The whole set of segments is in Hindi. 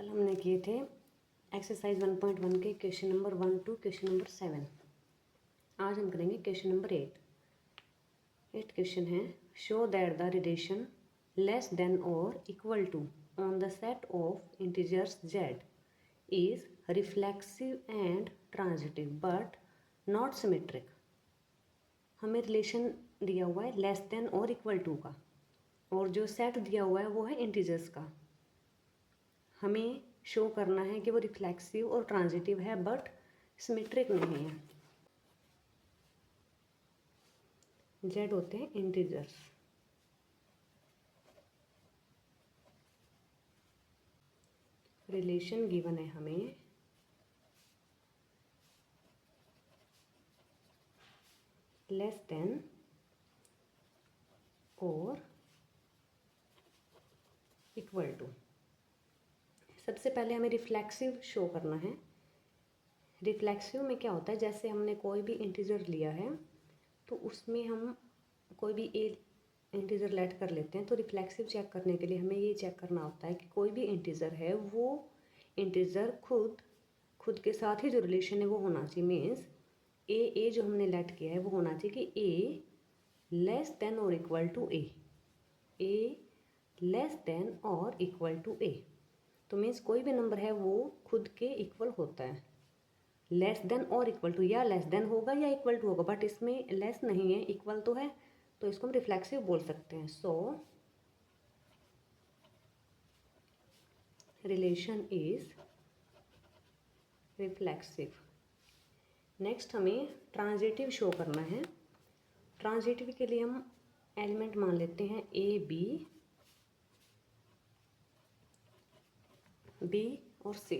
कल हमने किए थे एक्सरसाइज 1.1 के question number 1 to question number 7। आज हम करेंगे क्वेश्चन नंबर 8 क्वेश्चन है, show that the relation less than और equal to on the set of integers z is reflexive and transitive but not symmetric. हमें रिलेशन दिया हुआ है लेस देन और इक्वल टू का, और जो सेट दिया हुआ है वो है इंटीजर्स का। हमें शो करना है कि वो रिफ्लेक्सिव और ट्रांजिटिव है बट सिमेट्रिक नहीं है। जेड होते हैं इंटीजर्स। रिलेशन गिवन है हमें लेस देन और इक्वल टू। सबसे पहले हमें रिफ्लेक्सिव शो करना है। रिफ्लेक्सिव में क्या होता है, जैसे हमने कोई भी इंटीजर लिया है तो उसमें हम कोई भी ए इंटीजर लेट कर लेते हैं, तो रिफ्लेक्सिव चेक करने के लिए हमें ये चेक करना होता है कि कोई भी इंटीजर है वो इंटीजर खुद के साथ ही जो रिलेशन है वो होना चाहिए। मीन्स ए जो हमने लेट किया है वो होना चाहिए कि ए लेस देन और equal to a less than और इक्वल टू ए। तो मीन्स कोई भी नंबर है वो खुद के इक्वल होता है। लेस देन और इक्वल टू, या लेस देन होगा या इक्वल टू होगा, बट इसमें लेस नहीं है, इक्वल तो है, तो इसको हम रिफ्लेक्सिव बोल सकते हैं। सो रिलेशन इज रिफ्लेक्सिव। नेक्स्ट हमें ट्रांजिटिव शो करना है। ट्रांजिटिव के लिए हम एलिमेंट मान लेते हैं ए बी और सी।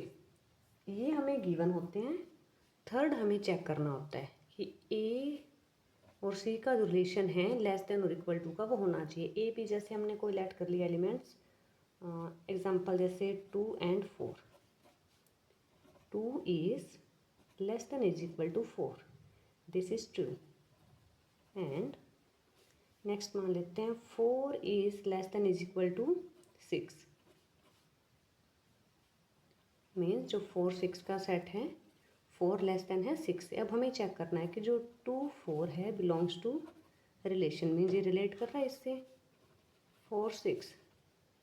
ये हमें गिवन होते हैं। थर्ड हमें चेक करना होता है कि ए और सी का जो रिलेशन है लेस देन और इक्वल टू का वो होना चाहिए। ए बी जैसे हमने कोई लेट कर लिया एलिमेंट्स, एग्जांपल जैसे 2 and 4। 2 is less than is equal to 4, this is true. And next मान लेते हैं 4 is less than is equal to 6। Means जो 4 6 का सेट है 4 लेस देन है 6 से। अब हमें चेक करना है कि जो 2 4 है बिलोंग्स टू रिलेशन, मीन्स ये रिलेट कर रहा है इससे। 4 6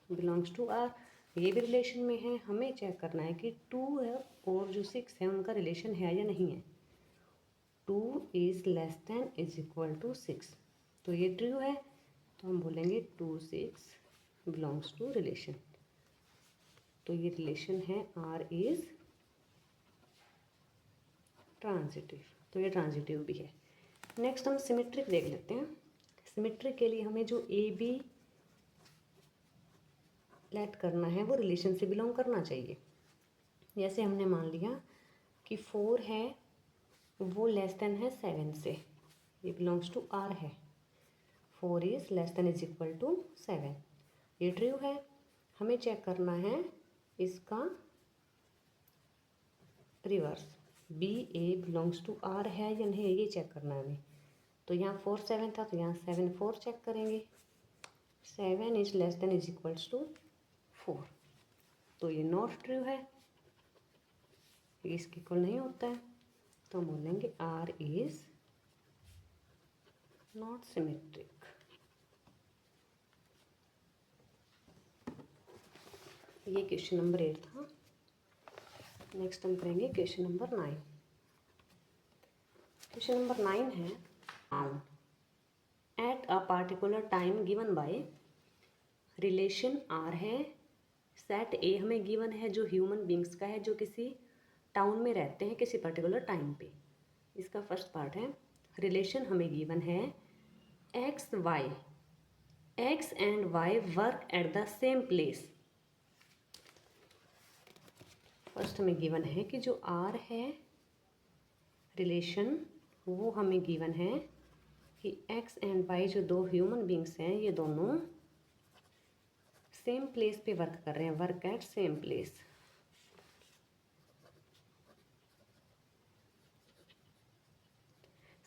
बिलोंग्स टू आर, ये भी रिलेशन में है। हमें चेक करना है कि 2 है और जो 6 है उनका रिलेशन है या नहीं है। 2 is less than is equal to 6, तो ये ट्रू है, तो हम बोलेंगे 2 6 बिलोंग्स टू रिलेशन। तो ये रिलेशन है आर इज ट्रांजिटिव, तो ये ट्रांजिटिव भी है। नेक्स्ट हम सिमेट्रिक देख लेते हैं। सिमेट्रिक के लिए हमें जो ए बी लेट करना है वो रिलेशन से बिलोंग करना चाहिए। जैसे हमने मान लिया कि 4 है वो लेस देन है 7 से, ये बिलोंग्स टू आर है। 4 is less than is equal to 7, ये ट्रू है। हमें चेक करना है इसका reverse, b a belongs to R है या नहीं, ये चेक करना है हमें। तो यहाँ 4 7 था, तो यहाँ 7 4 चेक करेंगे। 7 is less than is equals to 4, तो ये नॉट ट्रू है, ये इसके इक्वल नहीं होता है, तो हम बोलेंगे आर इज नॉट सिमेट्रिक। ये क्वेश्चन नंबर 8 था। नेक्स्ट हम करेंगे क्वेश्चन नंबर 9। क्वेश्चन नंबर 9 है, at a particular time given by relation R है, सेट ए हमें गिवन है जो ह्यूमन बींग्स का है जो किसी टाउन में रहते हैं किसी पर्टिकुलर टाइम पे। इसका फर्स्ट पार्ट है, रिलेशन हमें गिवन है x and y work at the same place. First हमें गिवन है कि जो आर है रिलेशन वो हमें गिवन है कि एक्स एंड वाई जो दो ह्यूमन बींग्स हैं ये दोनों सेम प्लेस पे वर्क कर रहे हैं, वर्क एट सेम प्लेस।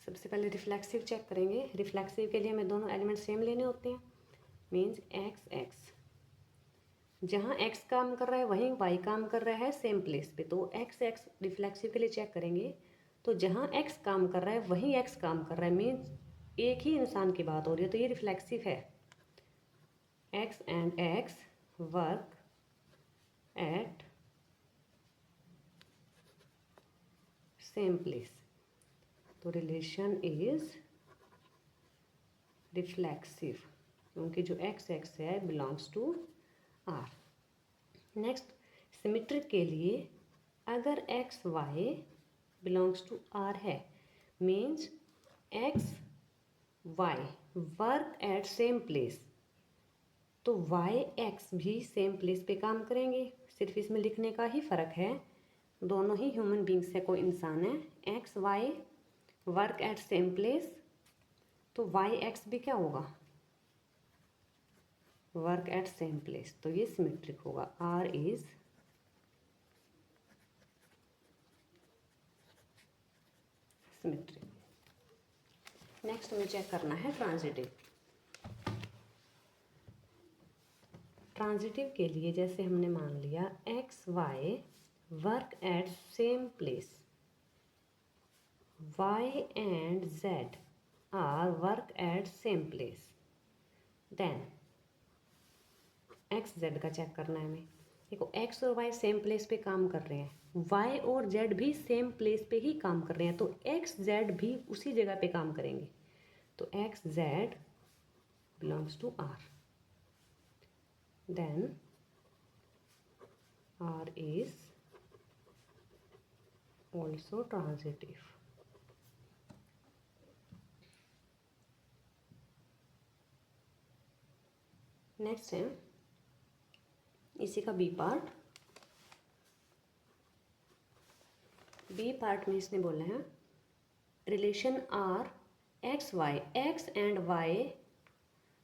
सबसे पहले रिफ्लेक्सिव चेक करेंगे। रिफ्लेक्सिव के लिए हमें दोनों एलिमेंट सेम लेने होते हैं, मीन्स एक्स जहाँ x काम कर रहा है वहीं y काम कर रहा है सेम प्लेस पे, तो x रिफ्लेक्सिव के लिए चेक करेंगे तो जहाँ x काम कर रहा है वहीं x काम कर रहा है, मीन्स एक ही इंसान की बात हो रही है, तो ये रिफ्लेक्सिव है। x and x work at same place, तो रिलेशन इज रिफ्लेक्सिव क्योंकि जो x है belongs to r। Next, symmetric के लिए अगर x y बिलोंग्स टू r है, means x y work at same place, तो y x भी सेम प्लेस पे काम करेंगे, सिर्फ इसमें लिखने का ही फ़र्क है। दोनों ही ह्यूमन बींग्स है, कोई इंसान है। x y work at same place, तो y x भी क्या होगा, वर्क एट सेम प्लेस, तो ये सिमेट्रिक होगा। r is symmetric. नेक्स्ट हमें चेक करना है ट्रांजिटिव। ट्रांजिटिव के लिए जैसे हमने मान लिया x y work at same place, y and z are work at same place, then x z का चेक करना है हमें। देखो x और y सेम प्लेस पे काम कर रहे हैं, y और z भी सेम प्लेस पे ही काम कर रहे हैं, तो x z भी उसी जगह पे काम करेंगे, तो x z belongs to r, then r is also transitive। Next है इसी का बी पार्ट। बी पार्ट में इसने बोला है relation R x y, x and y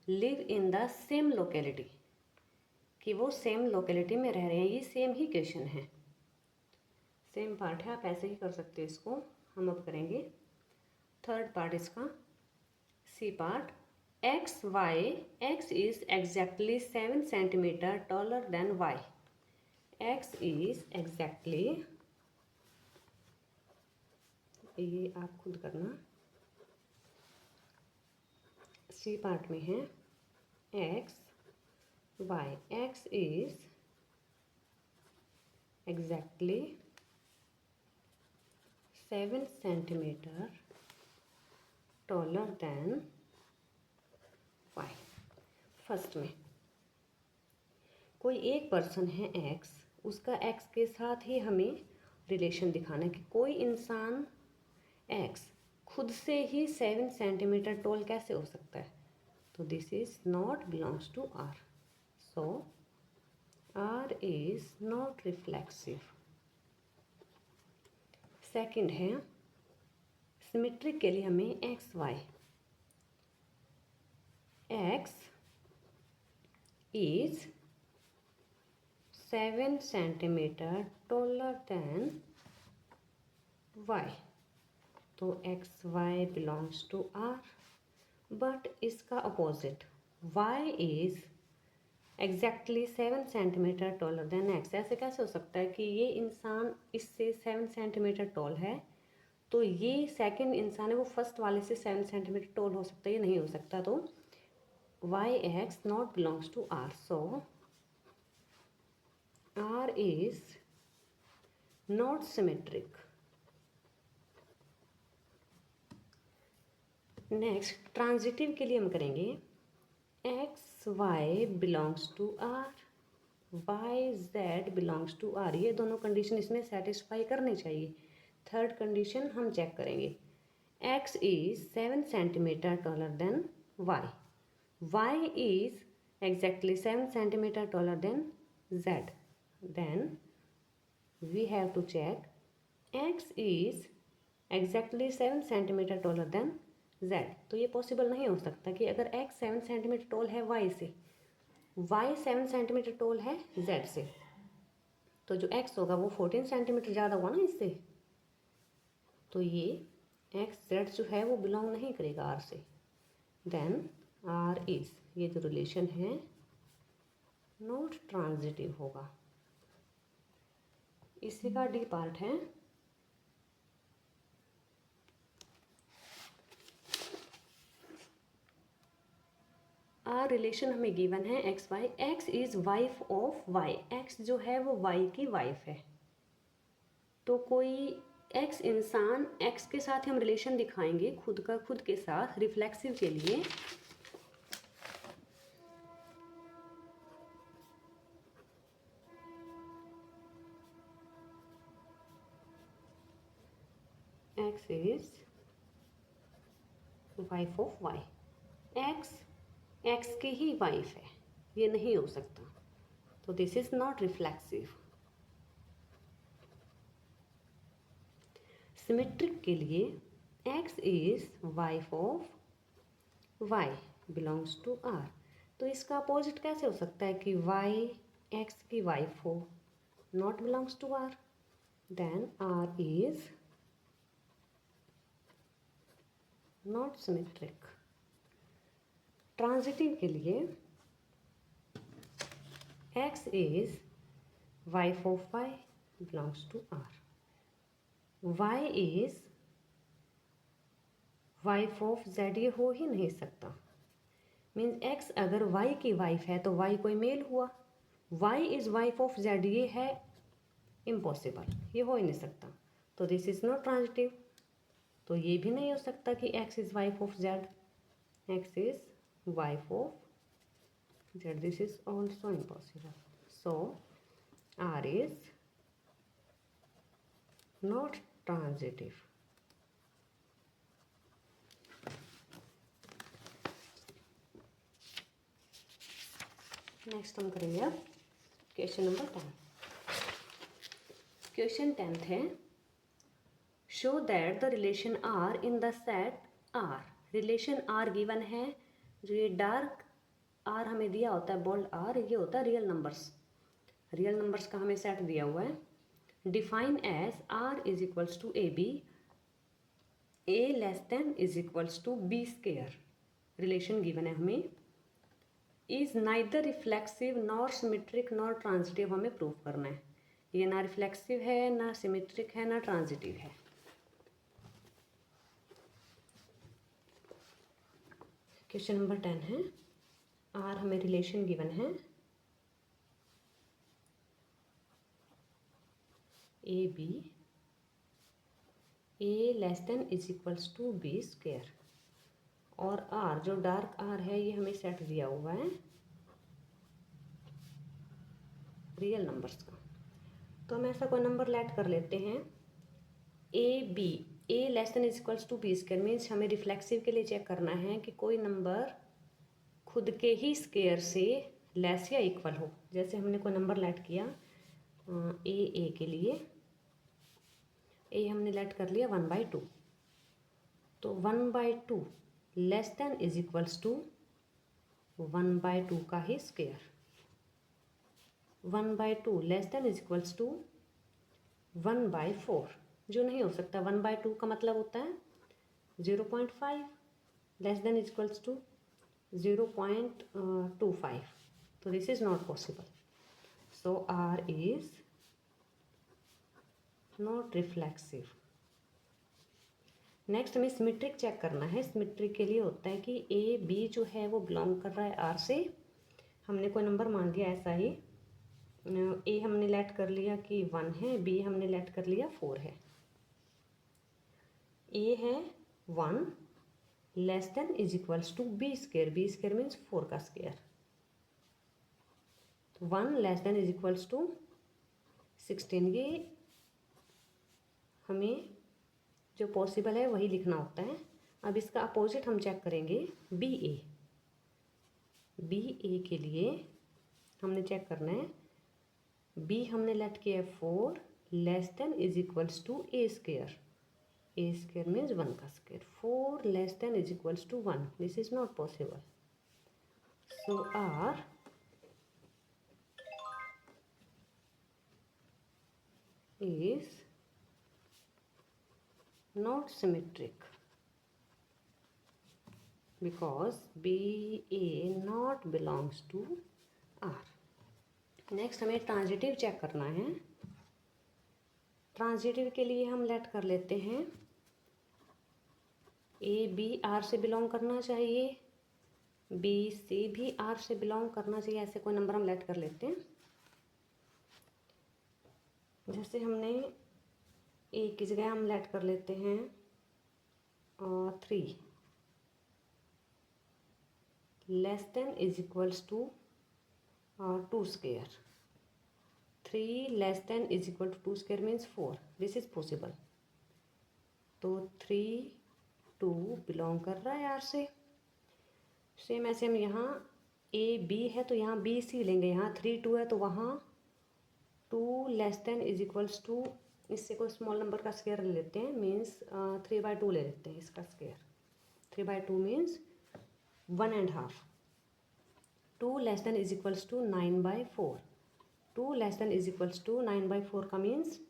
live in the same locality, कि वो सेम लोकेलिटी में रह रहे हैं। ये सेम ही क्वेश्चन है, सेम पार्ट है, आप ऐसे ही कर सकते हैं इसको। हम अब करेंगे थर्ड पार्ट इसका, C part. X y, x is exactly 7 centimetre taller than y, x is exactly, ये आप खुद करना, सी पार्ट में है x y, x is exactly 7 centimetre taller than y. First में कोई एक पर्सन है एक्स, उसका एक्स के साथ ही हमें रिलेशन दिखाना है कि कोई इंसान एक्स खुद से ही 7 सेंटीमीटर टॉल कैसे हो सकता है, तो this is not belongs to R, so R is not reflexive. Second है सिमेट्रिक के लिए हमें x y, x is 7 centimetre taller than y, तो x y belongs to R, but इसका opposite y is exactly 7 centimetre taller than x, ऐसे कैसे हो सकता है कि ये इंसान इससे 7 सेंटीमीटर टॉल है, तो ये सेकंड इंसान है वो फर्स्ट वाले से 7 सेंटीमीटर टॉल हो सकता है, ये नहीं हो सकता, तो y x not belongs to R, so R is not symmetric। Next transitive के लिए हम करेंगे x y belongs to R, y z belongs to R, ये दोनों कंडीशन इसमें सेटिस्फाई करनी चाहिए। थर्ड कंडीशन हम चेक करेंगे, x is 7 centimetre taller than y, y is exactly 7 centimetre taller than z, then we have to check x is exactly 7 centimetre taller then z, तो ये पॉसिबल नहीं हो सकता कि अगर x 7 सेंटीमीटर टॉल है y से, y 7 सेंटीमीटर टॉल है z से, तो जो x होगा वो 14 सेंटीमीटर ज़्यादा हुआ ना इससे, तो ये x z जो है वो बिलोंग नहीं करेगा r से, देन r इज, ये जो रिलेशन है नॉट ट्रांजिटिव होगा। इसी का डी पार्ट है रिलेशन हमें गिवन है x y, x is wife of y, x जो है वो वाई की वाइफ है। तो कोई एक्स इंसान, एक्स के साथ हम रिलेशन दिखाएंगे खुद का खुद के साथ रिफ्लेक्सिव के लिए। X is wife of y, x x की ही वाइफ है, ये नहीं हो सकता, तो this is not reflexive. Symmetric के लिए x is wife of y belongs to R, तो इसका अपोजिट कैसे हो सकता है कि वाई एक्स की वाइफ हो, not belongs to R, then R is not symmetric. Transitive के लिए x is wife of y belongs to R, y is wife of z, ये हो ही नहीं सकता। मीन्स एक्स अगर वाई की वाइफ है तो वाई कोई मेल हुआ, y is wife of z, ये है इम्पॉसिबल, ये हो ही नहीं सकता, तो दिस इज नॉट ट्रांजिटिव। तो ये भी नहीं हो सकता कि x is wife of z, x is wife of z, this is also impossible, so R is not transitive. Next हम करेंगे अब क्वेश्चन नंबर 10। क्वेश्चन 10 है, show that the relation R in the set R, relation R given है, जो ये डार्क आर हमें दिया होता है, बोल्ड आर, ये होता है रियल नंबर्स, रियल नंबर्स का हमें सेट दिया हुआ है। Define as R is equals to A B, A less than is equals to B square, relation given है हमें, is neither reflexive nor symmetric nor transitive, हमें प्रूव करना है। ये ना रिफ्लेक्सिव है, ना सिमेट्रिक है, ना ट्रांजिटिव है। क्वेश्चन नंबर 10 है, आर हमें रिलेशन गिवन है, A B, A less than is equals to B square, और आर जो डार्क आर है ये हमें सेट दिया हुआ है रियल नंबर्स का। तो हम ऐसा कोई नंबर लेट कर लेते हैं, A B, A less than is equals to B square, means हमें रिफ्लेक्सिव के लिए चेक करना है कि कोई नंबर खुद के ही स्क्वायर से लेस या इक्वल हो। जैसे हमने कोई नंबर लेट किया ए के लिए, ए हमने लेट कर लिया 1/2, तो 1/2 less than is equals to 1/2 का ही square, 1/2 less than is equals to 1/4, जो नहीं हो सकता। 1/2 का मतलब होता है 0.5 less than is equals to 0.25, तो this is not possible, so R is not reflexive. Next हमें सिमेट्रिक चेक करना है। सिमेट्रिक के लिए होता है कि ए बी जो है वो बिलोंग कर रहा है आर से, हमने कोई नंबर मान लिया ऐसा ही, ए हमने लेट कर लिया कि 1 है, बी हमने लेट कर लिया 4 है, ए है 1 less than is equals to B square, B square means 4 का square, 1 less than is equals to 16, ये हमें जो पॉसिबल है वही लिखना होता है। अब इसका अपोजिट हम चेक करेंगे, बी ए, बी ए के लिए हमने चेक करना है, बी हमने लेट किया 4 less than is equals to A square, A square means 1 का square, 4 less than is equals to 1, this is not possible, so R is not symmetric because BA not belongs to R. Next हमें ट्रांजिटिव चेक करना है। ट्रांजिटिव के लिए हम लेट कर लेते हैं ए बी आर से बिलोंग करना चाहिए, बी सी भी आर से बिलोंग करना चाहिए, ऐसे कोई नंबर हम लेट कर लेते हैं। जैसे हमने ए की जगह हम लेट कर लेते हैं 3 less than is equals to 2 square. 3 less than is equal to 2 square means 4, this is possible. तो 3 2 बिलोंग कर रहा है आर से। सेम ऐसे हम यहाँ ए बी है तो यहाँ बी सी लेंगे, यहाँ 3 2 है तो वहाँ 2 less than is equals to, इससे कोई स्मॉल नंबर का स्क्वायर ले लेते हैं, मीन्स 3/2 ले लेते हैं इसका square. 3/2 means 1.5। 2 less than is equals to 9/4। 2 less than is equals to 9/4 का means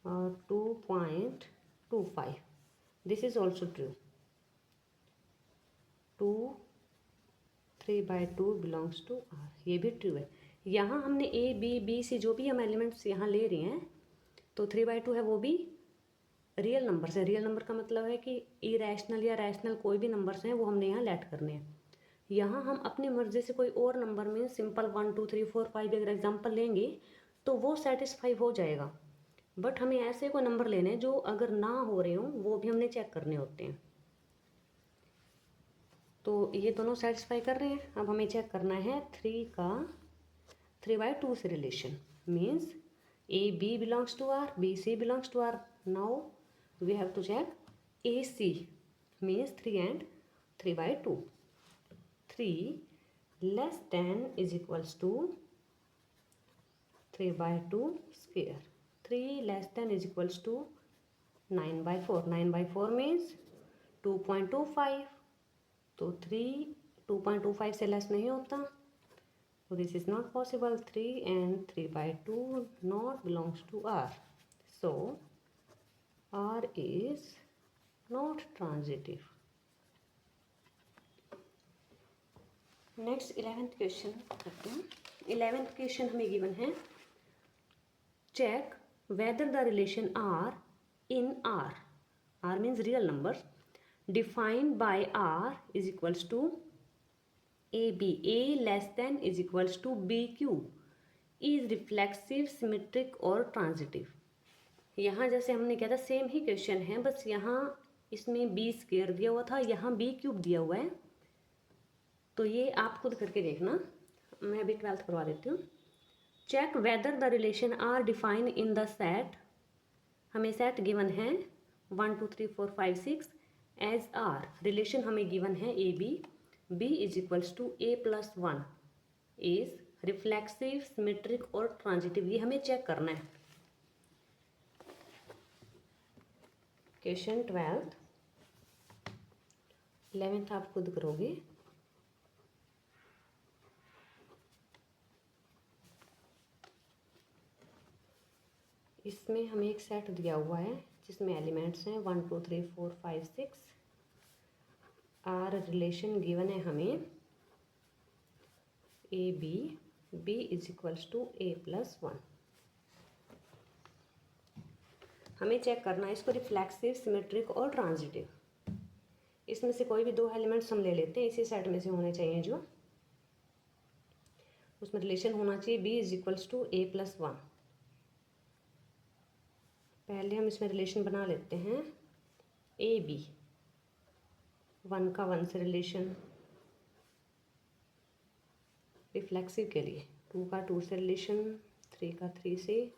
2.25। This is also true. 2 3/2 belongs to R, ये भी ट्रू है। यहाँ हमने ए बी बी सी जो भी हम एलिमेंट्स यहाँ ले रहे हैं तो 3/2 है, वो भी रियल नंबर्स है। रियल नंबर का मतलब है कि इरेशनल या रैशनल कोई भी नंबर्स हैं वो हमने यहाँ लेट करने हैं। यहाँ हम अपनी मर्जी से कोई और नंबर में सिंपल 1 2 3 4 5 अगर एग्जाम्पल लेंगे तो वो सेटिस्फाई हो जाएगा, बट हमें ऐसे कोई नंबर लेने हैं जो अगर ना हो रहे हों वो भी हमने चेक करने होते हैं। तो ये दोनों सेटिस्फाई कर रहे हैं। अब हमें चेक करना है 3 का 3/2 से relation, means A B belongs to R, B C belongs to R. Now we have to check A C means 3 and 3/2। 3 less than is equals to 3/2 square. 3 less than is equals to 9/4। 9/4 means 2.25। तो 3 2.25 से लेस नहीं होता, so this is not possible। 3 and 3/2 not belongs to R, so R is not transitive। Next 11th question करते हैं। 11th क्वेश्चन हमें गिवन है, check whether the relation R in R, R means real number, defined by R is equals to A B, A less than is equals to B cube, is reflexive symmetric और ट्रांजिटिव। यहाँ जैसे हमने किया था सेम ही क्वेश्चन है, बस यहाँ इसमें बी स्क्वायर दिया हुआ था, यहाँ बी क्यूब दिया हुआ है। तो ये आप खुद करके देखना, मैं अभी 12th करवा देती हूँ। Check whether the relation R define in the set, हमें सेट गिवन है 1 2 3 4 5 6 एज आर। रिलेशन हमें गिवन है A B, B is equals to a+1 is reflexive symmetric और ट्रांजिटिव, ये हमें चेक करना है। क्वेश्चन 12th, 11th आप खुद करोगे। इसमें हमें एक सेट दिया हुआ है जिसमें एलिमेंट्स हैं 1 2 3 4 5 6। आर रिलेशन गिवन है हमें A B, B is equals to a+1। हमें चेक करना है इसको रिफ्लेक्सिव सिमेट्रिक और ट्रांजिटिव। इसमें से कोई भी 2 एलिमेंट्स हम ले लेते हैं, इसी सेट में से होने चाहिए जो उसमें रिलेशन होना चाहिए b is equals to a+1। पहले हम इसमें रिलेशन बना लेते हैं ए बी, 1 का 1 से रिलेशन, रिफ्लेक्सिव के लिए 2 का 2 से रिलेशन, 3 का 3 से,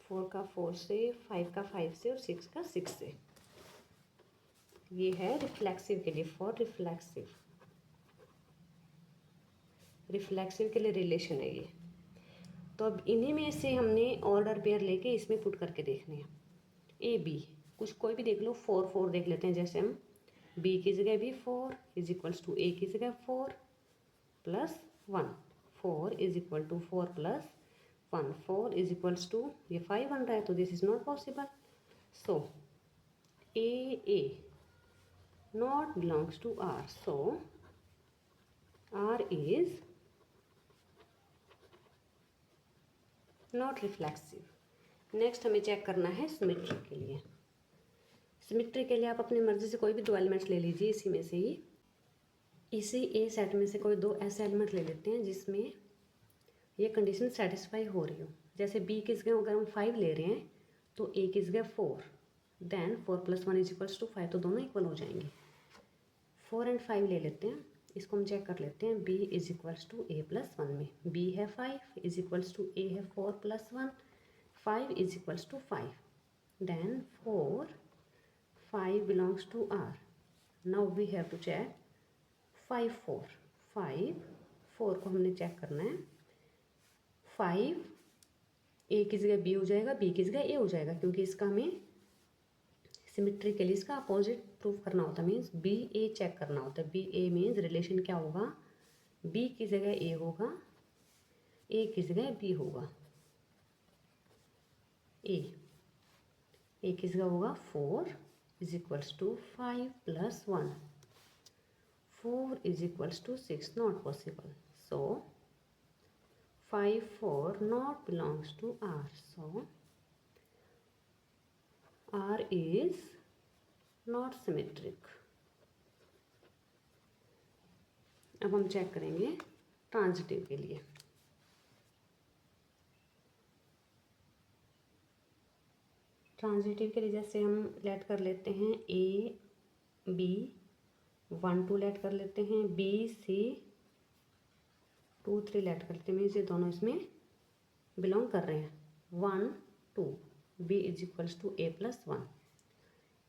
4 का 4 से, 5 का 5 से और 6 का 6 से। ये है रिफ्लेक्सिव के लिए, फॉर रिफ्लेक्सिव, रिफ्लेक्सिव के लिए रिलेशन है ये। तो अब इन्हीं में से हमने ऑर्डर पेयर लेके इसमें पुट करके देखने हैं। ए बी कुछ कोई भी देख लो, 4 4 देख लेते हैं। जैसे हम बी की जगह भी 4 इज इक्वल्स टू ए की जगह 4 plus 1, 4 is equal to 4 plus 1, 4 is equals to, ये 5 बन रहा है तो this is not possible. So A not belongs to R, so R is not reflexive. Next हमें चेक करना है सिमेट्री के लिए। सिमेट्री के लिए आप अपनी मर्जी से कोई भी दो एलिमेंट्स ले लीजिए, इसी में से ही, इसी ए सेट में से कोई दो ऐसे एलिमेंट ले लेते हैं जिसमें ये कंडीशन सेटिस्फाई हो रही हो। जैसे बी किस गए, अगर हम 5 ले रहे हैं तो ए किस गए 4, देन 4 + 1 = 5, तो दोनों इक्वल हो जाएंगे। 4 और 5 ले लेते हैं, इसको हम चेक कर लेते हैं। b = a + 1 में b है 5 = a है 4 + 1, 5 = 5, then 4 5 belongs to R. Now we have to check 5 4 5 4 को हमने चेक करना है। 5 ए की जगह बी हो जाएगा, बी की जगह ए हो जाएगा, क्योंकि इसका हमें सिमेट्री के लिए इसका अपोजिट प्रूव करना होता है, मीन्स बी ए चेक करना होता है। बी ए मीन्स रिलेशन क्या होगा, बी की जगह ए होगा, ए की जगह बी होगा। ए की जगह होगा 4 = 5 + 1, 4 = 6, not possible. So 5 4 not belongs to R, so R is not symmetric. अब हम चेक करेंगे ट्रांजिटिव के लिए। ट्रांजिटिव के लिए जैसे हम लेट कर लेते हैं ए बी 1 2 लेट कर लेते हैं, बी सी 2 3 लेट कर लेते हैं, मीन्स ये दोनों इसमें बिलोंग कर रहे हैं। 1 2 b = a + 1,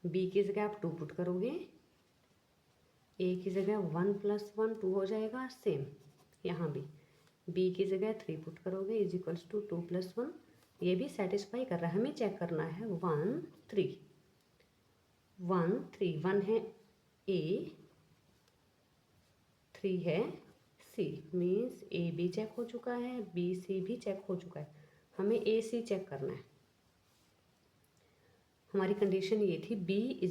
b की जगह आप 2 पुट करोगे, a की जगह 1 + 1 2 हो जाएगा, सेम यहाँ भी b की जगह 3 पुट करोगे = 2 + 1, ये भी सेटिस्फाई कर रहा है। हमें चेक करना है 1 3 1 3, 1 है a 3 है सी, मीन्स ए बी चेक हो चुका है, बी सी भी चेक हो चुका है, हमें ए सी चेक करना है। हमारी कंडीशन ये थी b =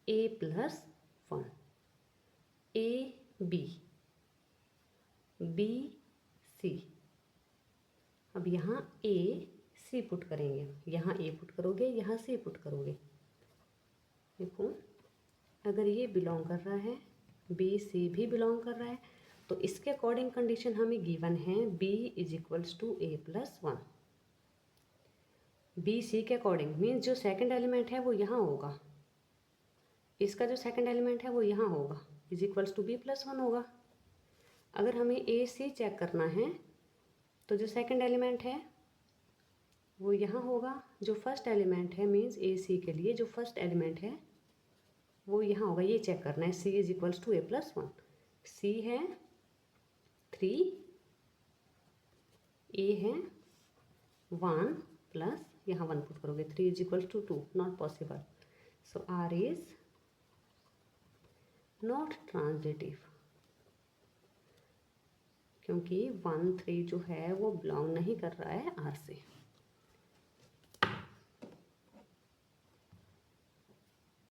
a + 1, a b b c। अब यहाँ a c पुट करेंगे, यहाँ a पुट करोगे, यहाँ c पुट करोगे। देखो अगर ये बिलोंग कर रहा है, बी सी भी बिलोंग कर रहा है, तो इसके अकॉर्डिंग कंडीशन हमें गिवन है b = a + 1। बी सी के अकॉर्डिंग मीन्स जो सेकंड एलिमेंट है वो यहाँ होगा, इसका जो सेकंड एलिमेंट है वो यहाँ होगा, = b + 1 होगा। अगर हमें ए सी चेक करना है तो जो सेकंड एलिमेंट है वो यहाँ होगा, जो फर्स्ट एलिमेंट है मीन्स ए सी के लिए जो फर्स्ट एलिमेंट है वो यहाँ होगा, ये चेक करना है। c = a + 1, c है 3, a है 1 प्लस यहाँ 1 पुट करोगे, 3 = 2, not possible. So R is not transitive, क्योंकि 1 3 जो है वो बिलोंग नहीं कर रहा है R से।